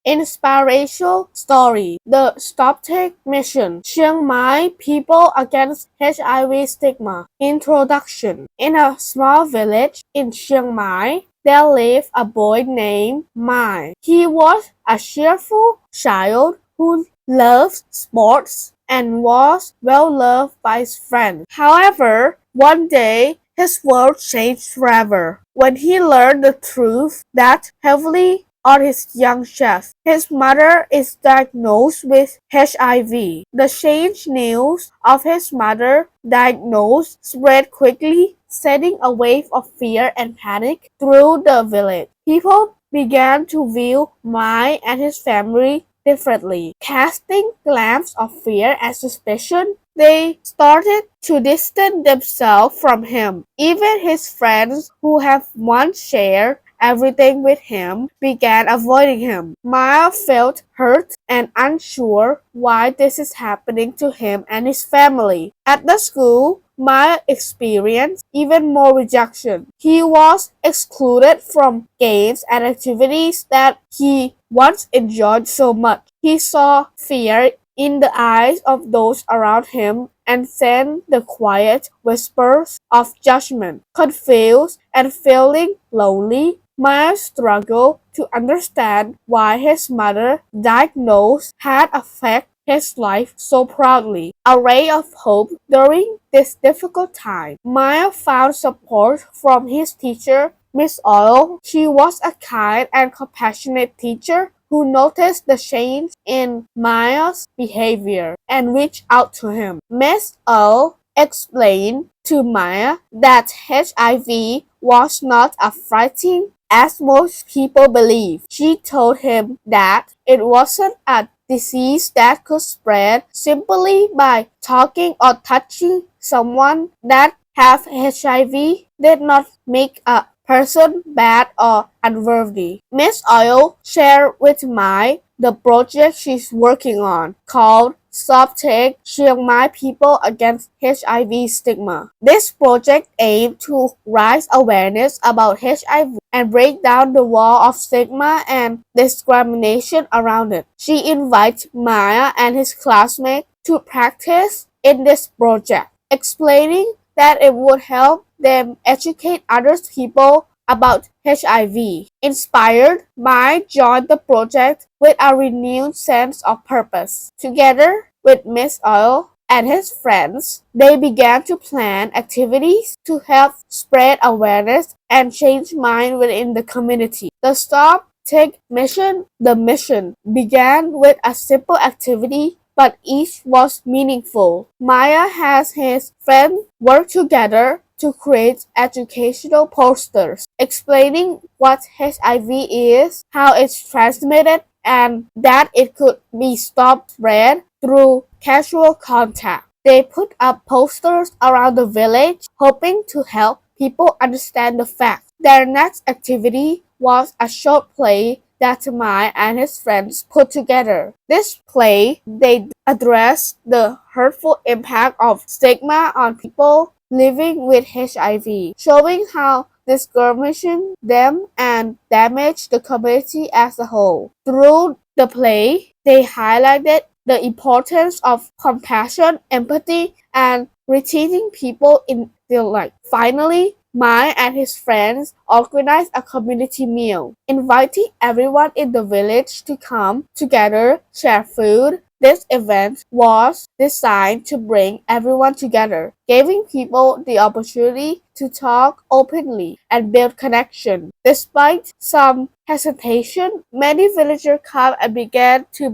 Inspirational story: The STOPSTIG Mission, Chiang Mai People Against HIV Stigma. Introduction: In a small village in Chiang Mai, there lived a boy named Mai. He was a cheerful child who loved sports and was well loved by his friends. However, one day his world changed forever when he learned the truth that heavily on his young chest. His mother is diagnosed with HIV. The strange news of his mother diagnosed spread quickly, sending a wave of fear and panic through the village. People began to view Mai and his family differently. Casting glances of fear and suspicion, they started to distance themselves from him. Even his friends who have once shared everything with him began avoiding him. Maya felt hurt and unsure why this is happening to him and his family. At the school, Maya experienced even more rejection. He was excluded from games and activities that he once enjoyed so much. He saw fear in the eyes of those around him and sensed the quiet whispers of judgment. Confused and feeling lonely, Maya struggled to understand why his mother diagnosis had affected his life so proudly. A ray of hope during this difficult time. Maya found support from his teacher, Miss Oil. She was a kind and compassionate teacher who noticed the change in Maya's behavior and reached out to him. Miss Oil explained to Maya that HIV was not a frightening as most people believe. She told him that it wasn't a disease that could spread simply by talking or touching someone. That have HIV did not make a person bad or unworthy. Miss Oil shared with Mai the project she's working on called STOPSTIG Chiang Mai People Against HIV Stigma. This project aimed to raise awareness about HIV and break down the wall of stigma and discrimination around it. She invited Maya and his classmates to practice in this project, explaining that it would help them educate other people about HIV. Inspired, Mai joined the project with a renewed sense of purpose. Together with Miss Oil and his friends, they began to plan activities to help spread awareness and change minds within the community. The STOPSTIG Mission, the mission, began with a simple activity, but each was meaningful. Maya has his friends work together to create educational posters explaining what HIV is, how it's transmitted, and that it could be stopped spread through casual contact. They put up posters around the village, hoping to help people understand the fact. Their next activity was a short play that Mai and his friends put together. This play, they addressed the hurtful impact of stigma on people living with HIV, showing how discrimination them and damage the community as a whole. Through the play, they highlighted the importance of compassion, empathy, and treating people in their life. Finally, Mai and his friends organized a community meal, inviting everyone in the village to come together, share food. This event was designed to bring everyone together, giving people the opportunity to talk openly and build connection. Despite some hesitation, many villagers came and began to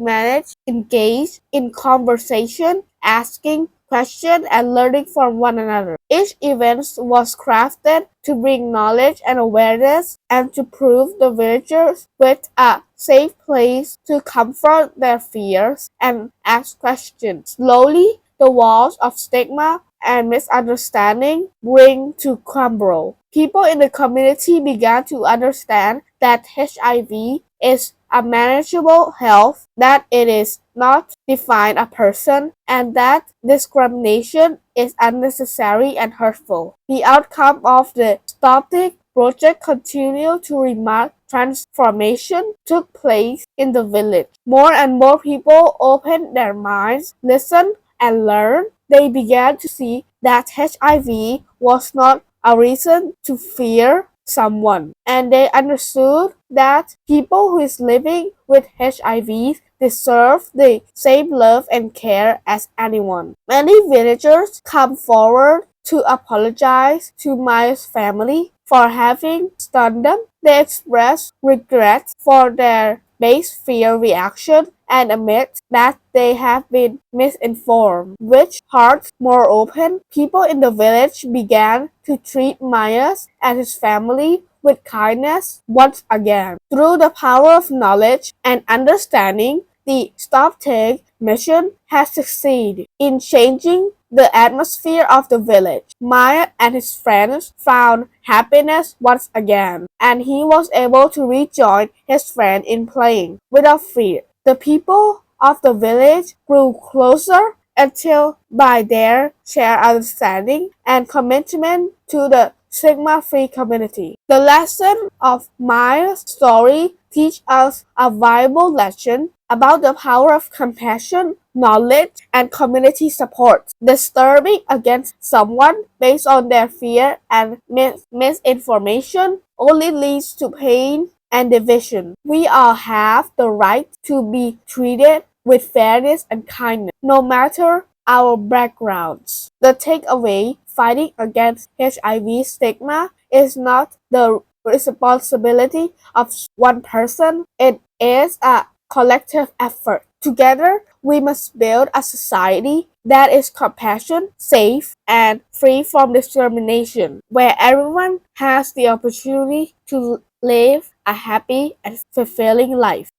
engage in conversation, asking questions and learning from one another. Each event was crafted to bring knowledge and awareness and to prove the villagers with a safe place to confront their fears and ask questions. Slowly, the walls of stigma and misunderstanding began to crumble. People in the community began to understand that HIV is a manageable health, that it is not define a person, and that discrimination is unnecessary and hurtful. The outcome of the STOPSTIG project continued to remark transformation took place in the village. More and more people opened their minds, listened, and learned. They began to see that HIV was not a reason to fear someone, and they understood that people who is living with HIV deserve the same love and care as anyone. Many villagers come forward to apologize to Maya's family for having stunned them. They express regret for their base fear reaction and admit that they have been misinformed. With hearts more open, people in the village began to treat Myers and his family with kindness once again. Through the power of knowledge and understanding, the STOPSTIG mission has succeeded in changing the atmosphere of the village. Maya and his friends found happiness once again, and he was able to rejoin his friend in playing without fear. The people of the village grew closer until by their shared understanding and commitment to the stigma-free community. The lesson of Maya's story teaches us a valuable lesson about the power of compassion, knowledge, and community support. Disturbing against someone based on their fear and misinformation only leads to pain and division. We all have the right to be treated with fairness and kindness, no matter our backgrounds. The takeaway: fighting against HIV stigma is not the responsibility of one person, it is a collective effort. Together, we must build a society that is compassionate, safe, and free from discrimination, where everyone has the opportunity to live a happy and fulfilling life.